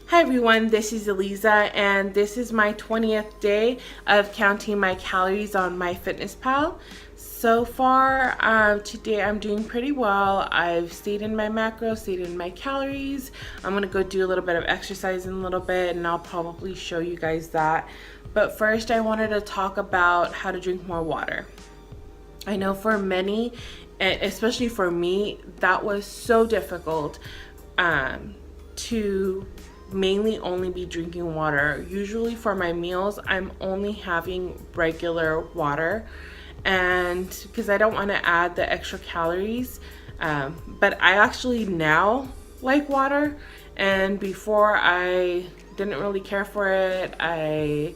Hi everyone, this is Eliza and this is my 20th day of counting my calories on MyFitnessPal. So far, today I'm doing pretty well. I've stayed in my macros, stayed in my calories. I'm gonna go do a little bit of exercise in a little bit and I'll probably show you guys that. But first I wanted to talk about how to drink more water. I know for many, especially for me, that was so difficult to mainly only be drinking water. Usually for my meals, I'm only having regular water, and because I don't want to add the extra calories. But I actually now like water, and before I didn't really care for it. I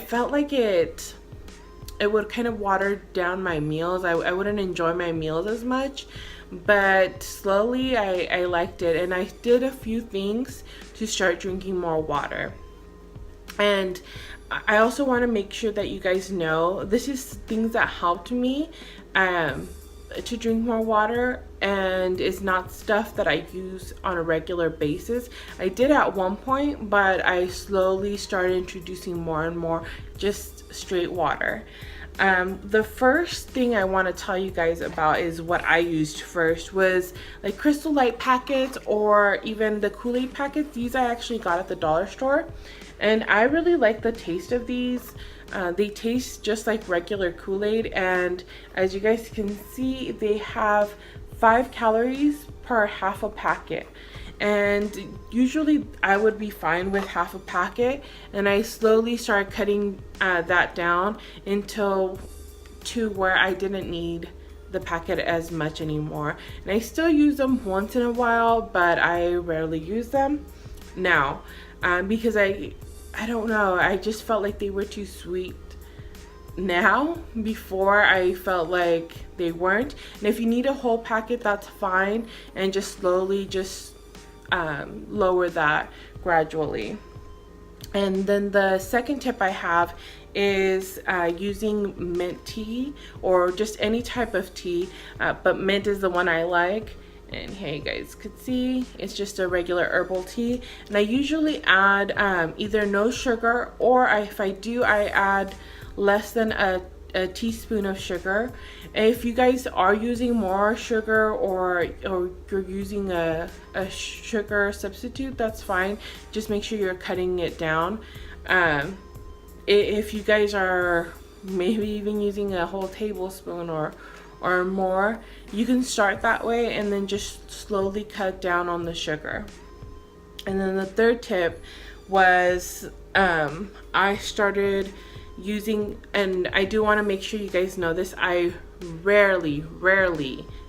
felt like it would kind of water down my meals. I wouldn't enjoy my meals as much, but slowly I liked it, and I did a few things to start drinking more water. And I also want to make sure that you guys know this is things that helped me to drink more water, and it's not stuff that I use on a regular basis. I did at one point, but I slowly started introducing more and more just straight water. The first thing I want to tell you guys about is what I used first was like Crystal Light packets or even the Kool-Aid packets. These I actually got at the dollar store, and I really like the taste of these. They taste just like regular Kool-Aid, and as you guys can see, they have 5 calories per half a packet. And usually I would be fine with half a packet, and I slowly started cutting that down until to where I didn't need the packet as much anymore. And I still use them once in a while, but I rarely use them now because I don't know, I just felt like they were too sweet now. Before I felt like they weren't. And if you need a whole packet, that's fine, and just slowly lower that gradually. And then the second tip I have is using mint tea or just any type of tea, but mint is the one I like. And here you guys could see it's just a regular herbal tea, and I usually add either no sugar, or if I do, I add less than a teaspoon of sugar. If you guys are using more sugar, or you're using a sugar substitute, that's fine. Just make sure you're cutting it down. If you guys are maybe even using a whole tablespoon or more, you can start that way and then just slowly cut down on the sugar. And then the third tip was I started using, and I do want to make sure you guys know this, I rarely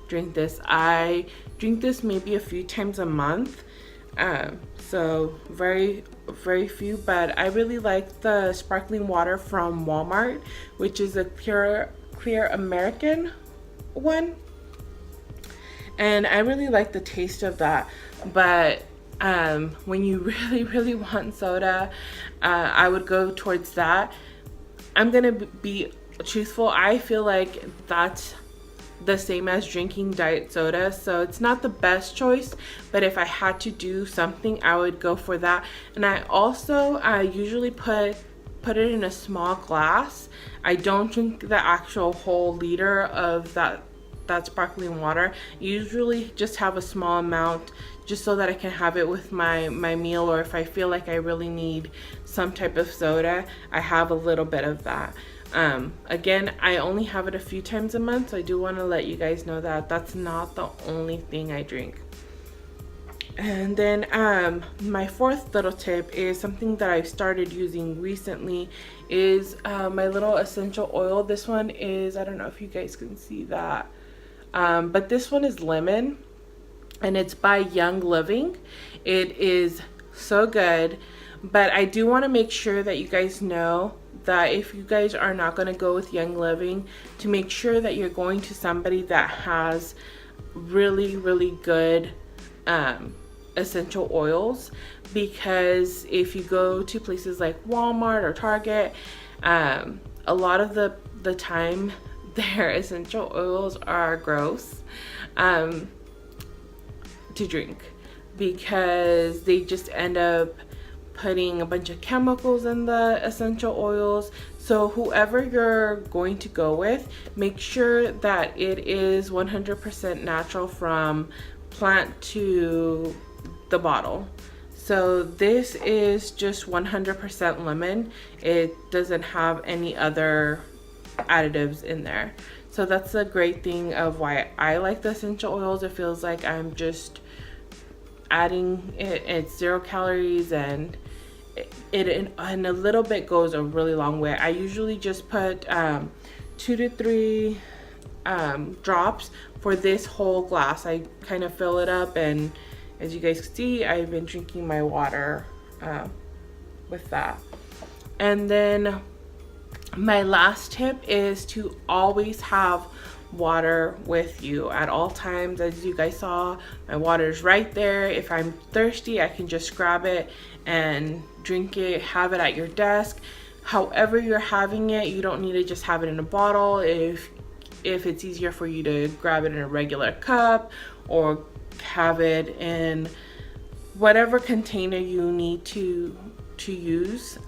drink this. I drink this maybe a few times a month, so very few, but I really like the sparkling water from Walmart, which is a clear American one, and I really like the taste of that. But when you really want soda, I would go towards that. I'm gonna be truthful, I feel like that's the same as drinking diet soda, so it's not the best choice, but if I had to do something, I would go for that. And I also usually put it in a small glass. I don't drink the actual whole liter of that sparkling water. I usually just have a small amount, just so that I can have it with my meal, or if I feel like I really need some type of soda, I have a little bit of that. Again, I only have it a few times a month, so I do want to let you guys know that that's not the only thing I drink. And then my fourth little tip is something that I've started using recently, is my little essential oil. This one is, I don't know if you guys can see that, but this one is lemon, and it's by Young Living. It is so good, but I do want to make sure that you guys know that if you guys are not going to go with Young Living, to make sure that you're going to somebody that has really good essential oils, because if you go to places like Walmart or Target, a lot of the time their essential oils are gross to drink. because they just end up putting a bunch of chemicals in the essential oils. So whoever you're going to go with, make sure that it is 100% natural from plant to the bottle. So this is just 100% lemon. It doesn't have any other additives in there. So that's the great thing of why I like the essential oils. It feels like I'm just adding it. It's 0 calories, and it and a little bit goes a really long way. I usually just put 2 to 3 drops for this whole glass. I kind of fill it up, and as you guys can see, I've been drinking my water with that. And then my last tip is to always have water with you at all times. As you guys saw, my water is right there. If I'm thirsty, I can just grab it and drink it, have it at your desk. However you're having it, you don't need to just have it in a bottle. If it's easier for you to grab it in a regular cup or have it in whatever container you need to use,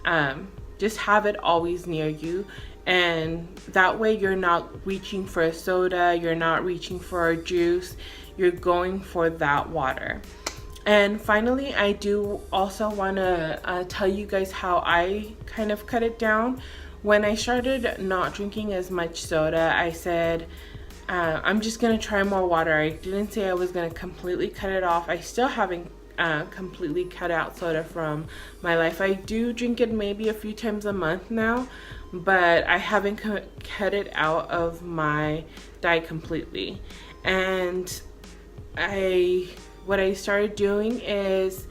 just have it always near you, and that way you're not reaching for a soda, you're not reaching for a juice, you're going for that water. And finally, I do also want to tell you guys how I kind of cut it down. When I started not drinking as much soda, I said I'm just gonna try more water. I didn't say I was gonna completely cut it off. I still haven't completely cut out soda from my life. I do drink it maybe a few times a month now, but I haven't cut it out of my diet completely. And what I started doing is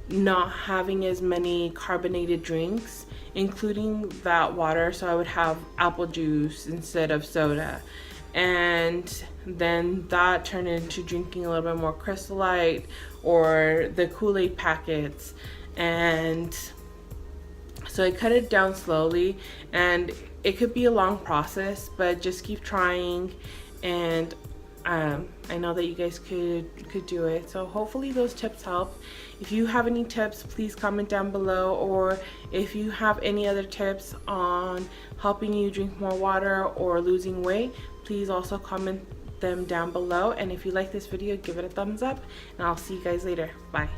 not having as many carbonated drinks, including that water. So I would have apple juice instead of soda, and then that turned into drinking a little bit more Crystal Light or the Kool-Aid packets. And so I cut it down slowly, and it could be a long process, but just keep trying. And I know that you guys could do it. So hopefully those tips help. If you have any tips, please comment down below, or if you have any other tips on helping you drink more water or losing weight, please also comment them down below. And if you like this video, give it a thumbs up, and I'll see you guys later. Bye.